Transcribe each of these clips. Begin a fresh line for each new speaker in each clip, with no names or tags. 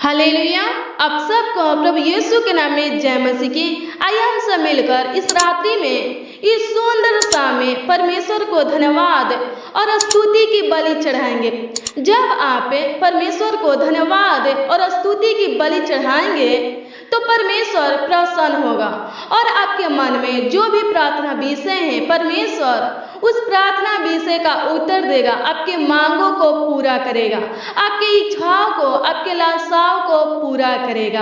Hallelujah. आप सबको प्रभु यीशु के नाम में जय मसीह की। आइए हम सब मिलकर इस रात्रि में, इस सुंदर शाम में परमेश्वर को धन्यवाद और स्तुति की बलि चढ़ाएंगे। जब आप परमेश्वर को धन्यवाद और स्तुति की बलि चढ़ाएंगे तो परमेश्वर प्रसन्न होगा और आपके मन में जो भी प्रार्थना विषय है परमेश्वर उस प्रार्थना विषय का उत्तर देगा, आपके मांगों को पूरा करेगा, आपकी इच्छाओं को, आपके लालसाओं को पूरा करेगा,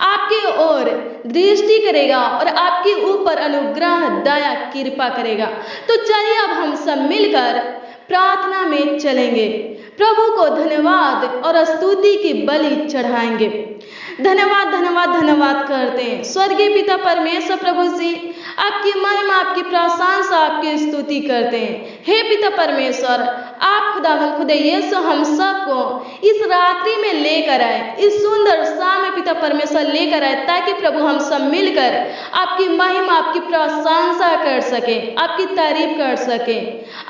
आपकी ओर दृष्टि करेगा और आपके ऊपर अनुग्रह दया कृपा करेगा। तो चलिए अब हम सब मिलकर प्रार्थना में चलेंगे, प्रभु को धन्यवाद और स्तुति की बलि चढ़ाएंगे। धन्यवाद धन्यवाद धन्यवाद करते हैं स्वर्गीय पिता परमेश्वर प्रभु जी, आपकी महिमा, आपकी प्रशंसा, आपकी स्तुति करते हैं। हे पिता परमेश्वर, आप खुदावन खुदे यीशु हम सबको इस रात्रि में लेकर आए, इस सुंदर शाम में पिता परमेश्वर लेकर आए, ताकि प्रभु हम सब मिलकर आपकी महिमा, आपकी प्रशंसा कर सके, आपकी तारीफ कर सके,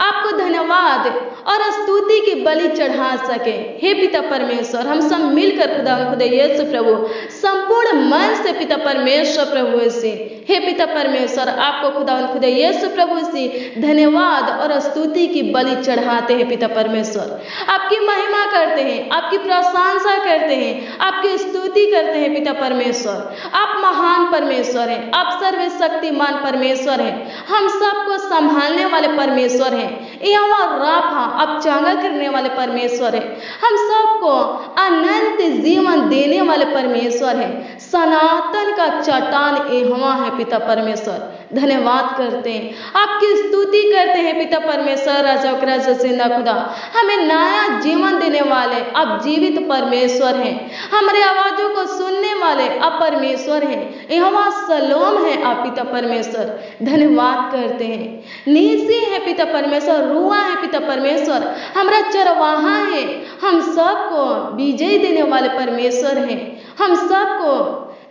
आपको धन्यवाद और स्तुति की बलि चढ़ा सके। हे पिता परमेश्वर, हम सब मिलकर खुदावन खुदे यीशु प्रभु संपूर्ण मन से पिता परमेश्वर प्रभु से, हे पिता परमेश्वर, आपको खुदावन खुदे यीशु प्रभु से धन्यवाद और स्तुति की बलि चढ़ाते हैं। पिता परमेश्वर, आपकी महिमा करते हैं, आपकी प्रशंसा करते हैं, आपकी स्तुति करते हैं। पिता परमेश्वर, आप महान परमेश्वर हैं, आप सर्वशक्तिमान परमेश्वर हैं, हम सबको संभालने वाले परमेश्वर हैं। यहोवा राफा, आप चंगा करने वाले परमेश्वर हैं, हम सबको अनंत जीवन देने वाले परमेश्वर हैं, सनातन का चट्टान यहोवा है। पिता परमेश्वर, धन्यवाद करते हैं, आपकी स्तुति करते हैं। पिता परमेश्वर, राजा जिंदा खुदा, हमें नया जीवन देने वाले आप जीवित परमेश्वर हैं, हमारे आवाजों को सुनने वाले आप परमेश्वर हैं, यहोवा सलोम है आप। पिता परमेश्वर, धन्यवाद करते हैं। नीसी है पिता परमेश्वर, रुआ है पिता परमेश्वर, हमारा चरवाहा है, हम सबको विजय देने वाले परमेश्वर हैं, हम सबको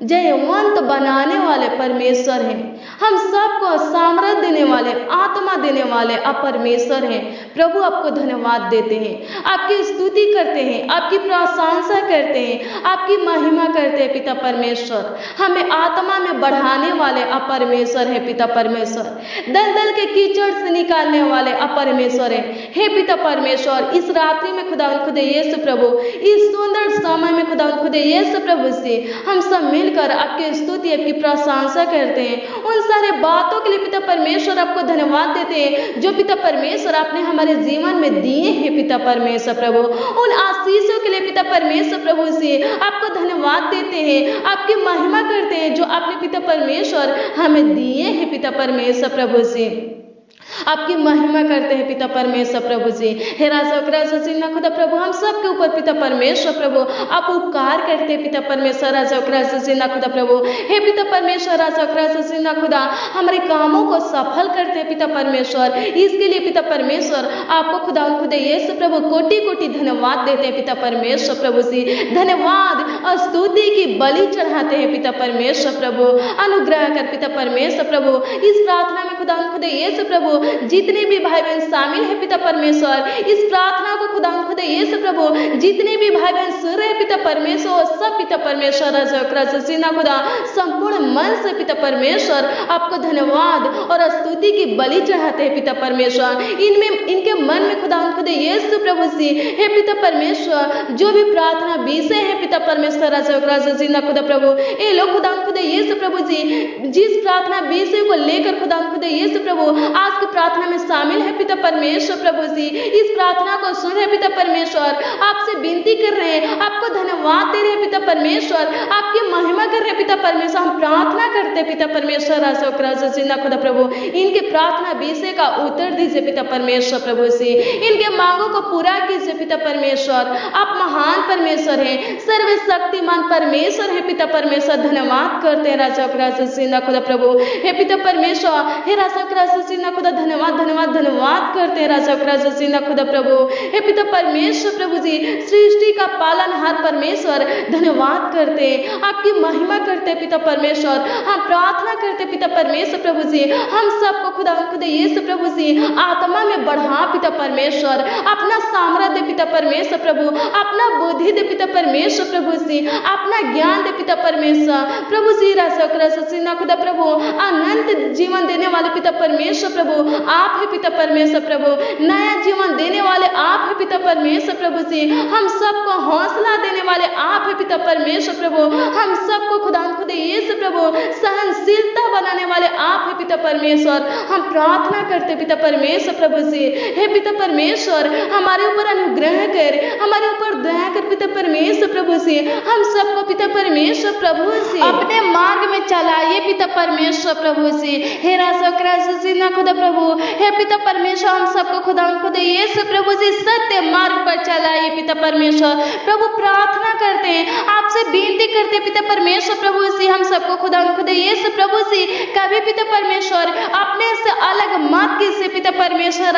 जयवंत बनाने वाले परमेश्वर हैं, हम सबको सामर्थ देने वाले, आत्मा देने वाले आप परमेश्वर हैं। प्रभु, आपको धन्यवाद देते हैं, आपकी स्तुति करते हैं, आपकी प्रशंसा करते हैं, आपकी महिमा करते हैं। पिता परमेश्वर, हमें आत्मा में बढ़ाने वाले आप परमेश्वर है। पिता परमेश्वर, दलदल के कीचड़ से निकालने वाले आप परमेश्वर है। हे पिता परमेश्वर, इस रात्रि में खुदावंद खुदे यीशु प्रभु, इस सुंदर समय में खुदावंद खुदे यीशु प्रभु से हम सब मिलकर आपकी स्तुति, आपकी प्रशंसा करते हैं। उन सारे बातों के लिए पिता परमेश्वर आपको धन्यवाद देते हैं जो पिता परमेश्वर आपने हमारे जीवन में दिए हैं। पिता परमेश्वर प्रभु, उन आशीषों के लिए पिता परमेश्वर प्रभु से आपको धन्यवाद देते हैं, आपकी महिमा करते हैं जो आपने पिता परमेश्वर हमें दिए हैं। पिता परमेश्वर प्रभु से आपकी महिमा करते हैं। पिता परमेश्वर प्रभु जी, हे राजा जिंदा खुदा प्रभु, हम सब के ऊपर पिता परमेश्वर प्रभु आप उपकार करते हैं। पिता परमेश्वर, राजा जिंदा खुदा प्रभु, हे पिता परमेश्वर, राजा जिंदा खुदा, हमारे कामों को सफल करते हैं। पिता परमेश्वर, इसके लिए पिता परमेश्वर आपको खुदा खुदा यीशु प्रभु कोटि कोटि धन्यवाद देते हैं। पिता परमेश्वर प्रभु से धन्यवाद और स्तुति की बलि चढ़ाते हैं। पिता परमेश्वर प्रभु, अनुग्रह कर पिता परमेश्वर प्रभु, इस प्रार्थना में खुदा खुदा यीशु प्रभु जितने भी भाई बहन शामिल है पिता परमेश्वर, इस प्रार्थना को खुदा खुदा यीशु प्रभु जितने भी भाई बहन सुन रहे पिता परमेश्वर, सब पिता परमेश्वर राजा जिंदा खुदा संपूर्ण मन से पिता परमेश्वर आपको धन्यवाद और स्तुति की बलि चढ़ाते हैं। पिता परमेश्वर, इनमें इनके मन में खुदा खुदा यीशु प्रभु से, हे पिता परमेश्वर, जो भी प्रार्थना विषय है पिता परमेश्वर, राजा जिंदा खुदा प्रभु, ये लोग खुदा खुदा यीशु प्रभु जी जिस प्रार्थना विषय को लेकर खुदा खुदा यीशु प्रभु आज की प्रार्थना में शामिल है पिता परमेश्वर प्रभु जी, इस प्रार्थना को सुन रहे पिता परमेश्वर, आपसे विनती कर रहे हैं, आपको धन्यवाद दे रहे हैं। पिता परमेश्वर, आपकी महिमा कर रहे हैं। पिता परमेश्वर, हम प्रार्थना करते हैं पिता परमेश्वर, राजा जिंदा खुदा प्रभु, इनके प्रार्थना विषय का उत्तर दीजिए पिता परमेश्वर प्रभु से, इनके मांगों को पूरा कीजिए। पिता परमेश्वर, आप महान परमेश्वर हैं, सर्वशक्तिमान परमेश्वर है। पिता परमेश्वर, धन्यवाद करते हैं राजा जिंदा खुदा प्रभु, हे पिता परमेश्वर, हे राजा जिंदा खुदा, धन्यवाद धन्यवाद धन्यवाद करते हैं राजा जिंदा खुदा प्रभु, हे पिता परमेश्वर प्रभु जी, सृष्टि का पालनहार परमेश्वर परमेश्वर धन्यवाद करते हैं, आपकी महिमा करते हैं पिता परमेश्वर। हम प्रार्थना करते पिता परमेश्वर प्रभु जी, हम सबको खुदा यीशु प्रभु जी आत्मा में बढ़ा पिता परमेश्वर, अपना सामर्थ्य दे पिता परमेश्वर प्रभु, अपना बुद्धि दे पिता परमेश्वर प्रभु जी, अपना ज्ञान दे पिता परमेश्वर प्रभु जी। ना खुदा प्रभु अनंत जीवन देने वाले पिता परमेश्वर प्रभु आप है पिता परमेश्वर प्रभु, नया जीवन देने वाले आप है पिता परमेश्वर प्रभु जी, हम सबको हौसला देने वाले आप है पिता परमेश्वर प्रभु, हम सबको खुदा यीशु प्रभु सहनशीलता बनाने वाले आप है पिता परमेश्वर। हम प्रार्थना करते पिता परमेश्वर प्रभु जी, हे पिता परमेश्वर हमारे ऊपर अनुग्रह कर, हमारे ऊपर दया कर पिता परमेश्वर प्रभु जी, हम सबको पिता परमेश्वर प्रभु जी अपने मार्ग में चलाइए पिता परमेश्वर प्रभु जी। हे ना खुदा प्रभु, हे पिता परमेश्वर हम सबको खुदा यीशु प्रभु जी सत्य मार्ग पर चलाइए पिता परमेश्वर प्रभु। प्रार्थना करते हैं, आपसे विनती करते हैं पिता परमेश्वर प्रभु जी, हम सबको खुदा यीशु प्रभु जी कभी पिता परमेश्वर अपने से अलग मत कीजिए पिता परमेश्वर।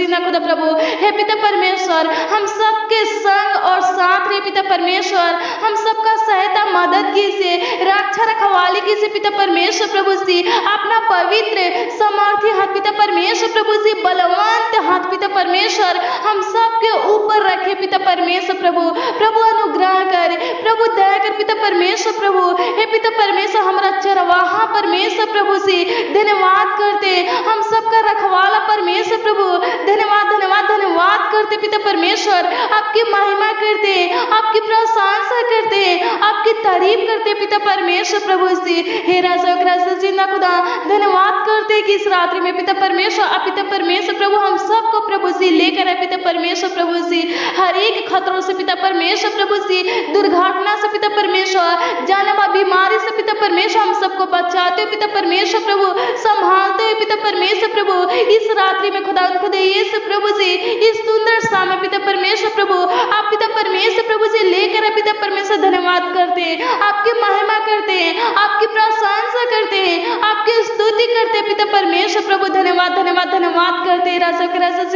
ना खुदा प्रभु, हे पिता परमेश्वर हम सबके संग और साथ रहे पिता परमेश्वर, हम सबका सहायता मदद कीजिए, रक्षा रखवाली कीजिए पिता परमेश्वर प्रभु जी। अपना पवित्र सामर्थ्य हाथ पिता परमेश्वर प्रभु जी, बलवंत हाथ पिता परमेश्वर हम सबके ऊपर रखे पिता परमेश्वर प्रभु। प्रभु अनुग्रह कर, प्रभु दया कर पिता परमेश्वर प्रभु। हे पिता परमेश्वर हमारा चरवाहा परमेश्वर प्रभु जी धन्यवाद करते, हम सबका रखवाला परमेश्वर प्रभु धन्यवाद धन्यवाद धन्यवाद करते पिता परमेश्वर, आपकी महिमा करते, आपकी प्रशंसा करते, आपकी तारीफ करते पिता परमेश्वर प्रभु जी। हे ना खुदा धन्यवाद करते कि इस रात्रि में पिता परमेश्वर आप पिता परमेश्वर प्रभु हम सबको प्रभु जी लेकर आए पिता परमेश्वर प्रभु जी, हर एक खतरों से पिता परमेश्वर प्रभु जी, दुर्घटना से पिता परमेश्वर, जानलेवा बीमारी से पिता परमेश्वर हम सबको बचाते हो पिता परमेश्वर प्रभु, संभालते हो पिता परमेश्वर प्रभु। इस रात्रि में खुदा यीशु प्रभु जी इस सुंदर शाम में पिता परमेश्वर प्रभु आप पिता परमेश्वर प्रभु जी लेकर आए पिता परमेश्वर धन्यवाद करते हैं, आपकी महिमा करते हैं, आपकी प्रशंसा करते हैं, आपकी स्तुति करते हैं पिता परमेश्वर प्रभु। धन्यवाद धन्यवाद धन्यवाद करते हैं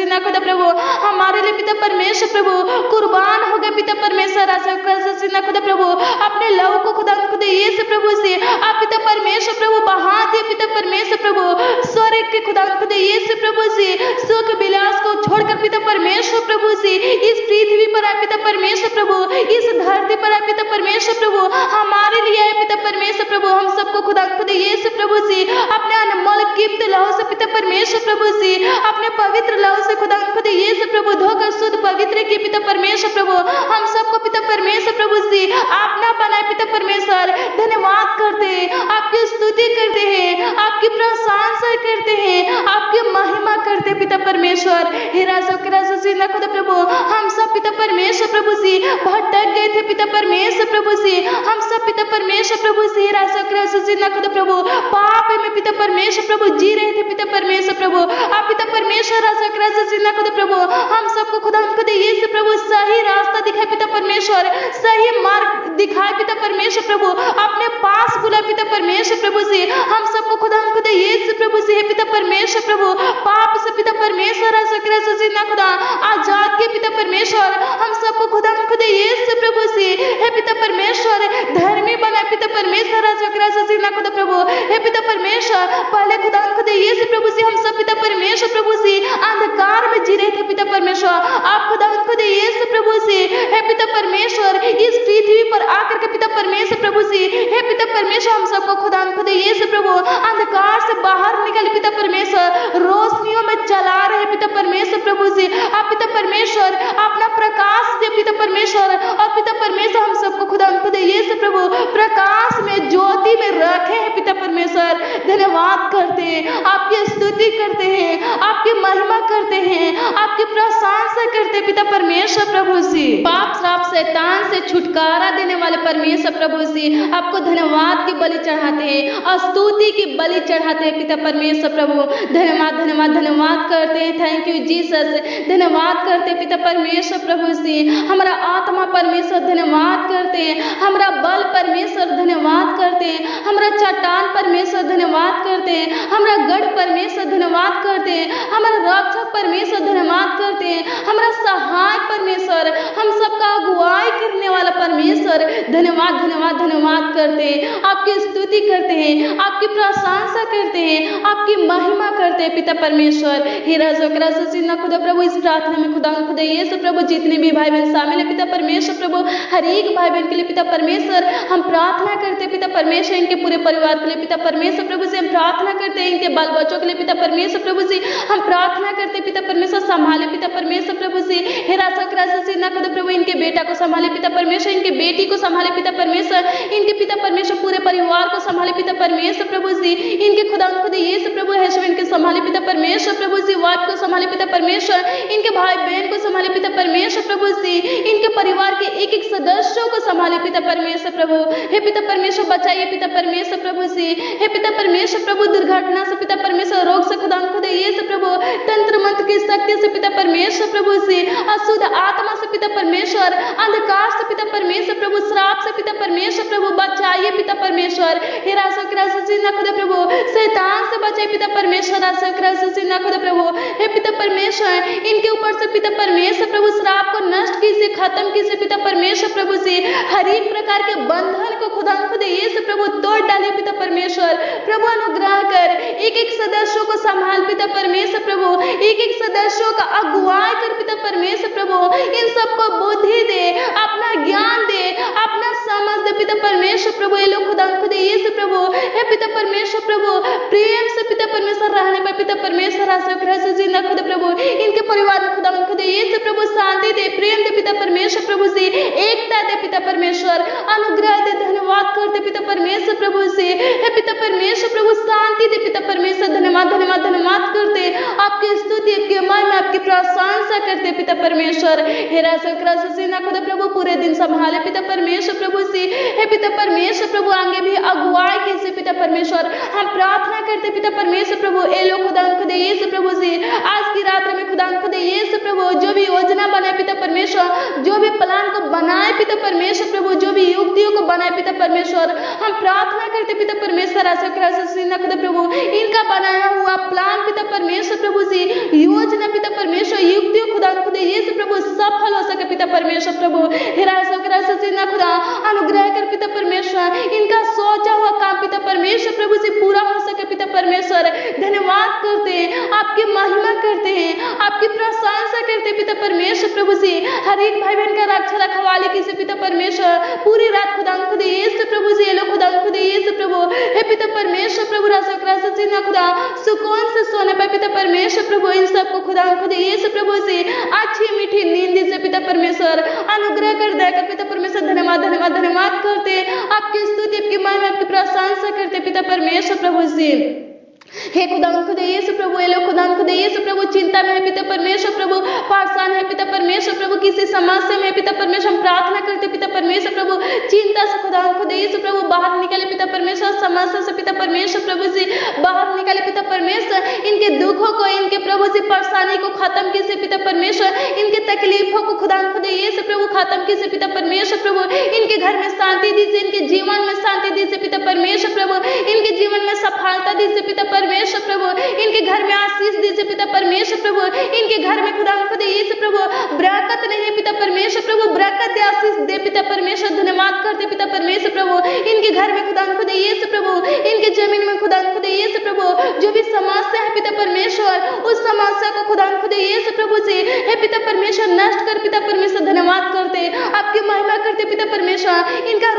ना खुदा प्रभु, हमारे लिए पिता परमेश्वर प्रभु कुर्बान हो गए पिता परमेश्वर ना खुदा प्रभु, अपने लहू को खुदा यीशु प्रभु से आप पिता परमेश्वर प्रभु बहा दिए पिता परमेश्वर प्रभु, स्वर्ग के खुदा यीशु प्रभु से सुख विलास को छोड़कर पिता परमेश्वर प्रभु से इस पृथ्वी पर आए पिता परमेश्वर प्रभु, इस धरती पर आए पिता परमेश्वर प्रभु, हमारे लिए आए पिता परमेश्वर प्रभु। हम सबको खुदा यीशु प्रभु से अपने अनमोल कीमती लहू से पिता परमेश्वर प्रभु से, अपने पवित्र लहू से खुदा यीशु प्रभु धोकर शुद्ध पवित्र की पिता परमेश्वर प्रभु, हम सबको पिता परमेश्वर प्रभु से अपना बनाए पिता परमेश्वर। धन्यवाद करते हैं, आपकी स्तुति करते हैं, आपकी प्रशंसा करते हैं, आपकी महिमा करते पिता परमेश्वर। हे ना खुदा प्रभु, हम सब पिता परमेश्वर प्रभु से भटक गए थे पिता परमेश्वर प्रभु से, हम सब पिता परमेश्वर प्रभु से ना खुदा प्रभु पाप में पिता परमेश्वर प्रभु जी रहे थे पिता परमेश्वर प्रभु, आप पिता परमेश्वर ना खुदा प्रभु हम सबको खुदा यीशु प्रभु सही रास्ता दिखाए पिता परमेश्वर, सही मार्ग दिखाए पिता परमेश्वर प्रभु, अपने पास बुलाए पिता परमेश्वर प्रभु से, हम सबको खुदा यीशु प्रभु से पिता परमेश्वर प्रभु पाप से पिता परमेश्वर ना खुदा आजाद के पिता परमेश्वर, हम सबको खुदा यीशु प्रभु से हे पिता परमेश्वर धर्मी बनाए पिता परमेश्वर ना खुदा प्रभु, हे पिता परमेश्वर पहले खुदा यीशु प्रभु से हम सब पिता परमेश्वर प्रभु से अंधकार में जी रहे थे पिता परमेश्वर, आप खुदा यीशु प्रभु से हे पिता परमेश्वर इस पृथ्वी पर आकर के पिता परमेश्वर प्रभु से हे पिता परमेश्वर हम सबको खुदा यीशु प्रभु अंधकार से बाहर निकल पिता परमेश्वर रोशनियों में चला रहे पिता परमेश्वर प्रभु से, आप पिता परमेश्वर अपना प्रकाश दे पिता परमेश्वर, और पिता परमेश्वर हम सबको खुदा यीशु प्रभु प्रकाश में ज्योति में रखे हैं पिता परमेश्वर। धन्यवाद करते हैं, आपकी स्तुति करते हैं, आपकी महिमा करते हैं, आपकी प्रशंसा करते हैं पिता परमेश्वर प्रभु से। पाप श्राप शैतान से छुटकारा देने वाले परमेश्वर प्रभु से आपको धन्यवाद की बलि चढ़ाते हैं और स्तुति की बलि चढ़ाते हैं पिता परमेश्वर प्रभु। धन्यवाद धन्यवाद धन्यवाद करते हैं, थैंक यू जीसस। धन्यवाद करते पिता परमेश्वर प्रभु से, हमारा आत्मा परमेश्वर धन्यवाद करते हैं, हमारा बल परमेश्वर धन्यवाद करते हैं, हमारा चट्टान परमेश्वर धन्यवाद करते करते हैं, हमारा गढ़ परमेश्वर धन्यवाद करते हैं, हमारा रक्षक परमेश्वर धन्यवाद करते हैं, हमारा सहाय परमेश्वर, हम सबका अगुवाई करने वाला परमेश्वर धन्यवाद धन्यवाद धन्यवाद करते हैं, आपकी स्तुति करते हैं, आपकी प्रशंसा करते हैं, आपकी महिमा करते हैं पिता परमेश्वर। हे राजा खुदा प्रभु, इस प्रार्थना में खुदा यीशु प्रभु जितने भी भाई बहन शामिल है पिता परमेश्वर प्रभु, हर एक भाई बहन के लिए पिता परमेश्वर हम प्रार्थना करते हैं पिता परमेश्वर, इनके पूरे परिवार के लिए पिता परमेश्वर प्रभु से हम प्रार्थना करते हैं, इनके बाल बच्चों के लिए पिता परमेश्वर प्रभु से हम प्रार्थना करते हैं पिता परमेश्वर, संभाले पिता परमेश्वर प्रभु से। हे राजा खुदा प्रभु, इनके बेटा को संभाले पिता परमेश्वर, इनके बेटी को संभाले पिता परमेश्वर, इनके पिता परमेश्वर पूरे परिवार को संभाले पिता परमेश्वर प्रभु से, इनके खुदा यीशु प्रभु हस्बैंड के संभाले पिता परमेश्वर प्रभु से, वाइफ को संभाले पिता परमेश्वर, इनके भाई बहन को संभाले पिता परमेश्वर प्रभु से, इनके परिवार के एक एक सदस्यों को संभाले पिता परमेश्वर प्रभु। हे पिता परमेश्वर बचाइए पिता परमेश्वर प्रभु से, हे पिता परमेश्वर प्रभु दुर्घटना से पिता परमेश्वर, रोग से खुदा यीशु प्रभु, तंत्र मंत्र की शक्ति से पिता परमेश्वर प्रभु से, अशुद्ध आत्मा से पिता परमेश्वर, अंधकार से पिता परमेश्वर प्रभु, श्राप से पिता परमेश्वर प्रभु बचाइए पिता परमेश्वर। हे राजा खुदा प्रभु, शैतान से बचाइए पिता परमेश्वर, राजा खुदा प्रभु। हे पिता परमेश्वर, इनके ऊपर से पिता परमेश्वर प्रभु श्राप को नष्ट कीजिए, खत्म कीजिए पिता परमेश्वर प्रभु से, हर एक प्रकार के बंधन को खुदा यीशु प्रभु तोड़ डालिए पिता परमेश्वर प्रभु। अनुग्रह कर एक एक सदस्यों को संभाल पिता परमेश्वर प्रभु, एक एक सदस्यों का अगुवाई कर पिता परमेश्वर प्रभु, इन सबको बुद्धि दे, अपना ज्ञान दे, अपना समझ दे पिता परमेश्वर प्रभु। ये लोग खुदा यीशु प्रभु, हे पिता परमेश्वर प्रभु, प्रेम से पिता परमेश्वर रहने पर पिता परमेश्वर जिंदा खुदा प्रभु, इनके परिवार में खुदा यीशु प्रभु शांति दे, प्रेम दे पिता परमेश्वर प्रभु से, एकता दे पिता परमेश्वर, अनुग्रह दे, धन्यवाद करते पिता परमेश्वर प्रभु से, हे पिता परमेश्वर प्रभु शांति दे पिता परमेश्वर, धन्यवाद धन्यवाद धन्यवाद करते, आपकी स्तुति आपकी महिमा आपकी प्रशंसा करते पिता परमेश्वर। हे राजा खुदा प्रभु, पूरे दिन संभाले पिता परमेश्वर प्रभु से, हे पिता परमेश्वर प्रभु आगे भी अगुवाई कीजिए पिता परमेश्वर, हम प्रार्थना करते पिता परमेश्वर प्रभु। ए लोग खुदा यीशु प्रभु से आज की रात में खुदा यीशु प्रभु जो भी योजना बनाए पिता परमेश्वर, जो भी प्लान को बनाए पिता परमेश्वर प्रभु, जो भी युक्तियों को बनाए पिता परमेश्वर, हम प्रार्थना करते पिता परमेश्वर, खुदा प्रभु इनका बनाया हुआ प्लान पिता परमेश्वर प्रभु से, योजना पिता परमेश्वर, युक्तियों खुदा यीशु प्रभु सफल हो सके पिता परमेश्वर प्रभु। खुदा अनुग्रह कर पिता परमेश्वर, इनका सोचा हुआ काम पिता परमेश्वर प्रभु से पूरा हो सके पिता परमेश्वर। धन्यवाद करते हैं, आपकी महिमा करते हैं, आपकी प्रशंसा करते पिता परमेश्वर प्रभु से, हर एक भाई बहन का रक्षा रखवाले किसी पिता परमेश्वर, पूरी रात खुदा यीशु प्रभु से, ये लोग खुदा यीशु प्रभु, हे पिता परमेश्वर प्रभु, खुदा सुकून से सोने पर पिता परमेश्वर प्रभु, इन सबको खुदा यीशु प्रभु से अच्छी मीठी नींद से पिता परमेश्वर अनुग्रह कर देकर पिता परमेश्वर, धन्यवाद धन्यवाद धन्यवाद करते, आपकी स्तुति आपकी महिमा आपकी प्रशंसा करते पिता परमेश्वर प्रभु से। हे खुदा यीशु प्रभु, ये लोग खुदा यीशु प्रभु चिंता में है पिता परमेश्वर प्रभु, परेशान है पिता परमेश्वर प्रभु, किसी समस्या में पिता परमेश्वर, हम प्रार्थना करते पिता परमेश्वर प्रभु, चिंता से खुदा यीशु प्रभु बाहर निकाले पिता परमेश्वर, समस्या से पिता परमेश्वर प्रभु से बाहर निकाले पिता परमेश्वर, इनके दुखों को, इनके प्रभु से परेशानी को खत्म कीजिए पिता परमेश्वर, इनके तकलीफों को खुदा यीशु प्रभु खत्म कीजिए पिता परमेश्वर प्रभु, इनके घर में शांति दीजिए, इनके जीवन में शांति दीजिए पिता परमेश्वर प्रभु, इनके जीवन में सफलता दीजिए पिता परमेश्वर प्रभु, इनके घर में आशीष दीजिए पिता परमेश्वर प्रभु, इनके घर में खुदा यीशु प्रभु बरकत नहीं पिता परमेश्वर प्रभु, बरकत दे, आशीष दे पिता परमेश्वर, धन्यवाद करते पिता परमेश्वर प्रभु, इनके घर में खुदा यीशु प्रभु, इनके जमीन में खुदा यीशु प्रभु जो भी समस्या है पिता परमेश्वर, उस समस्या को खुदा यीशु प्रभु से, हे पिता परमेश्वर नष्ट कर पिता परमेश्वर, धन्यवाद करते, आपकी महिमा करते पिता परमेश्वर, इनका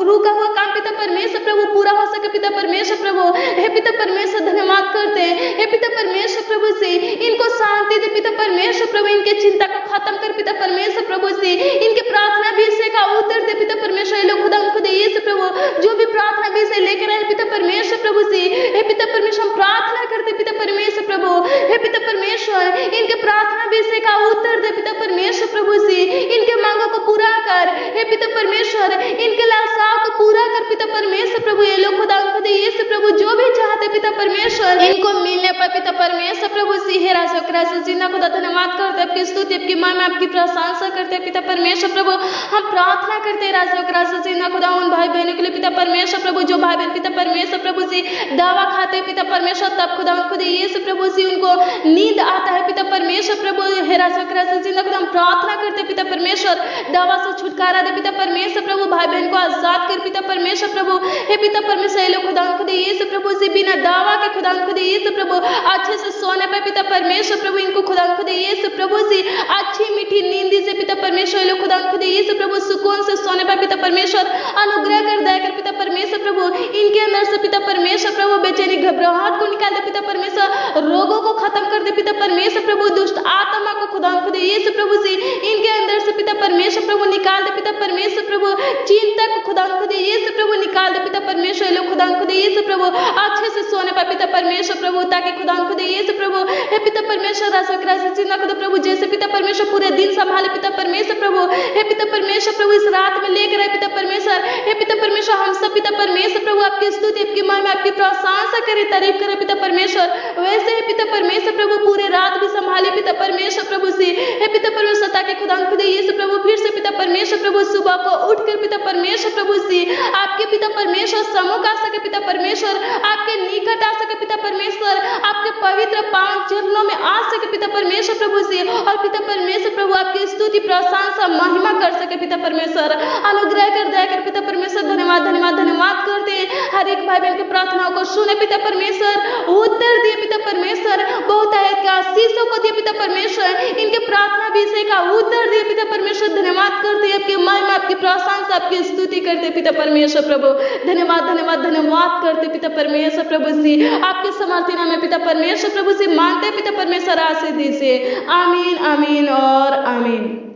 रुका हुआ काम पिता परमेश्वर प्रभु पूरा हो सके पिता परमेश्वर प्रभु, हे पिता परमेश्वर धन्यवाद करते, हे पिता परमेश्वर प्रभु से इनको शांति दे पिता परमेश्वर प्रभु, इनके चिंता को खत्म कर पिता परमेश्वर प्रभु से, इनके प्रार्थना विषय का उत्तर दे पिता परमेश्वर। ये लोग खुदा यीशु प्रभु जो भी प्रार्थना विषय लेकर आए पिता परमेश्वर प्रभु से, हे पिता परमेश्वर हम प्रार्थना करते पिता परमेश्वर प्रभु, हे पिता परमेश्वर इनके प्रार्थना विषय का उत्तर दे पिता परमेश्वर प्रभु से, इनके मांगों को पूरा कर, हे पिता परमेश्वर इनके लालसाओं को पूरा कर पिता परमेश्वर प्रभु। ये लोग खुदा यीशु प्रभु जो भी चाहते पिता परमेश्वर, इनको मिलने पर पिता परमेश्वर प्रभु सी हे राजा जिंदा खुदा धन्यवाद करते, आपकी स्तुति, आपकी महिमा, आपकी प्रशंसा करते हैं पिता परमेश्वर प्रभु। हम प्रार्थना करते हैं राजा जिंदा खुदा उन भाई बहनों के लिए पिता परमेश्वर प्रभु, जो भाई बहन पिता परमेश्वर प्रभु जी दवा खाते हैं पिता परमेश्वर, तब खुदा खुद यीशु प्रभु जी उनको नींद आता है पिता परमेश्वर प्रभु। हे राजा जिंदा खुदा हम प्रार्थना करते पिता परमेश्वर, दवा से छुटकारा दे पिता परमेश्वर प्रभु, भाई बहन को आजाद कर पिता परमेश्वर प्रभु। हे पिता परमेश्वर, ये लोग खुदा खुद यीशु प्रभु जी बिना दवा के खुदा खुद यीशु प्रभु अच्छे से सोने पे पिता परमेश्वर प्रभु, इनको खुदा खुद यीशु प्रभु जी अच्छी मीठी नींद से पिता परमेश्वर, ये लोग खुदा खुद यीशु प्रभु सुकून से सोने पे पिता परमेश्वर अनुग्रह कर दया कर पिता परमेश्वर प्रभु। इनके अंदर से पिता परमेश्वर प्रभु बेचैनी घबराहट को निकाल दे पिता परमेश्वर, रोगों को खत्म कर दे पिता परमेश्वर प्रभु, दुष्ट आत्मा को खुदा खुद यीशु प्रभु जी इनके अंदर से पिता परमेश्वर प्रभु निकाल दे पिता परमेश्वर प्रभु, चिंता को खुदा खुद यीशु प्रभु निकाल दे पिता परमेश्वर, लोग खुदा खुद यीशु प्रभु अच्छे से सोने पर पिता परमेश्वर प्रभु, ताकि खुदा खुद यीशु प्रभु हे पिता परमेश्वर राजा जिंदा खुदा प्रभु जैसे पिता परमेश्वर पूरे दिन संभाले पिता परमेश्वर प्रभु। हे पिता परमेश्वर प्रभु इस रात में लेकर आए पिता परमेश्वर, हे पिता परमेश्वर हम सब पिता परमेश्वर प्रभु आपकी स्तुति, आपकी महिमा, आपकी प्रशंसा करें, तारीफ करें पिता परमेश्वर। वैसे ही पिता परमेश्वर प्रभु पूरे रात भी संभाले पिता परमेश्वर प्रभु से, हे पिता परमेश्वर, ताकि खुदा खुद यीशु प्रभु फिर से पिता परमेश्वर प्रभु सुबह को उठकर पिता परमेश्वर प्रभु से आपके पिता परमेश्वर सम्मुख आ सके पिता परमेश्वर, आपके निकट आ सके पिता परमेश्वर, आपके पवित्र पावन चरणों में आ सके पिता परमेश्वर प्रभु से, और पिता परमेश्वर प्रभु आपकी स्तुति प्रशंसा महिमा कर सके पिता परमेश्वर। अनुग्रह कर दया कर पिता परमेश्वर, धन्यवाद धन्यवाद धन्यवाद करते हैं। हर एक भाई बहन की प्रार्थनाओं को सुने पिता परमेश्वर, उत्तर दिए पिता परमेश्वर, बहुत है क्या आशीषों को दिए पिता परमेश्वर, इनके प्रार्थना विषय का उत्तर दिए पिता परमेश्वर। धन्यवाद करते हैं, आपकी महिमा, आपकी प्रशंसा, आपकी स्तुति करते पिता परमेश्वर प्रभु। धन्यवाद धन्यवाद धन्यवाद करते पिता परमेश्वर प्रभु से, आपके समर्थी नाम में पिता परमेश्वर प्रभु से मांगते पिता परमेश्वर आशीष दीजिए। आमीन आमीन और आमीन।